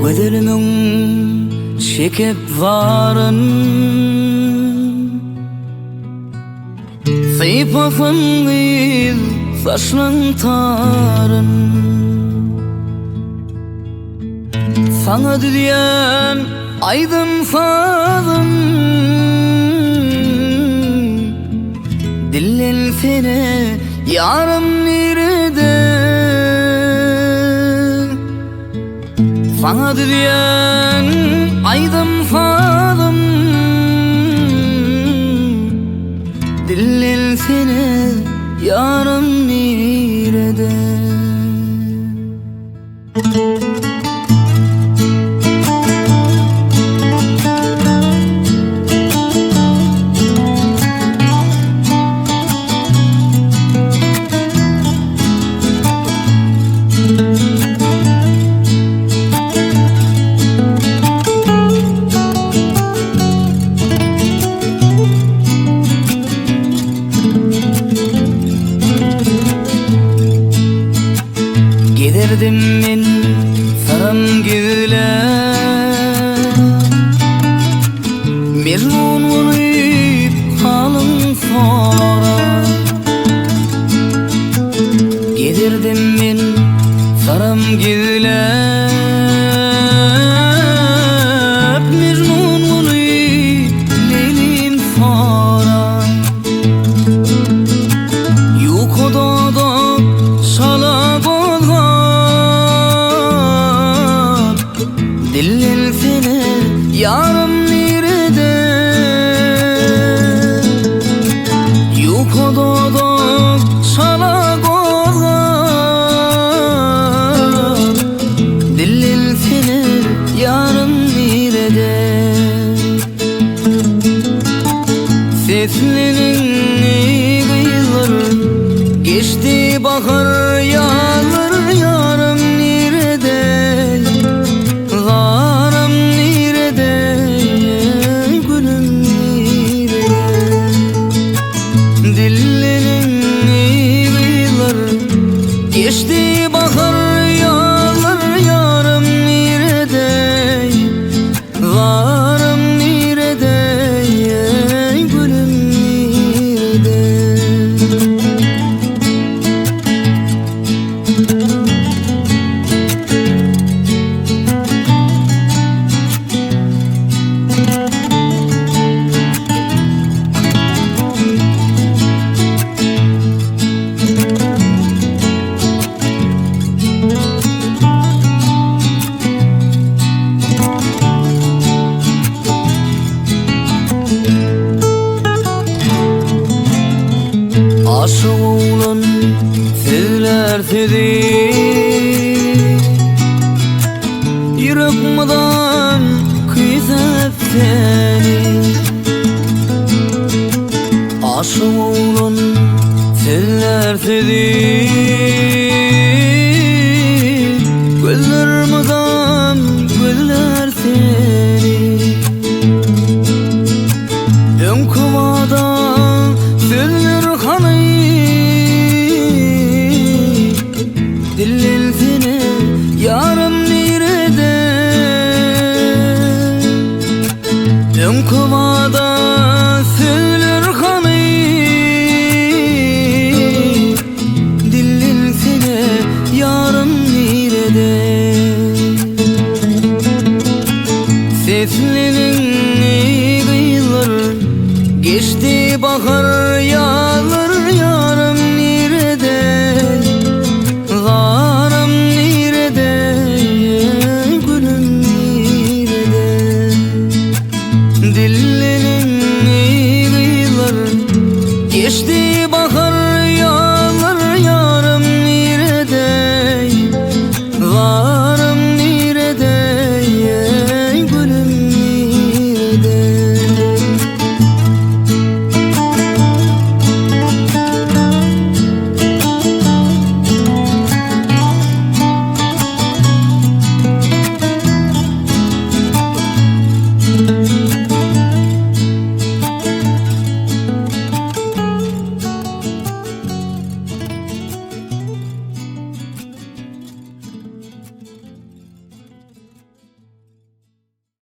Gözlerimin çekip varın, Sıypasın biz saçlın tarın. Sana diyen aydın sazım, Dillin seni yarım nerede? Sana diyen aydın sazım, Dillin seni yarım nerede? Giderdim men sarım güler, Mecnun olup halım sonra. Giderdim men sarım güler, Mecnun olup leylim sonra. Yukoda da şala Dillin seni yarım nerede? Yukoda da şala gozan, Dillin seni yarım nerede? Seslerin kıyıları geçti bahar yağlar, yarım nerede? Geçti bahar yağlar, yarım nerede? Varım nerede? Gülüm nerede? Aşık oğlan söyler seni, yüreğimden kıyıp seni. Aşık oğlan söyler seni, gözlerimden gözler seni. Dön kovada söyler hanı, Dillin seni yarım nerede? Dön kovada söyler hanı, Dillin seni yarım nerede? Seslerin kıyıları geçti bahar yağlar,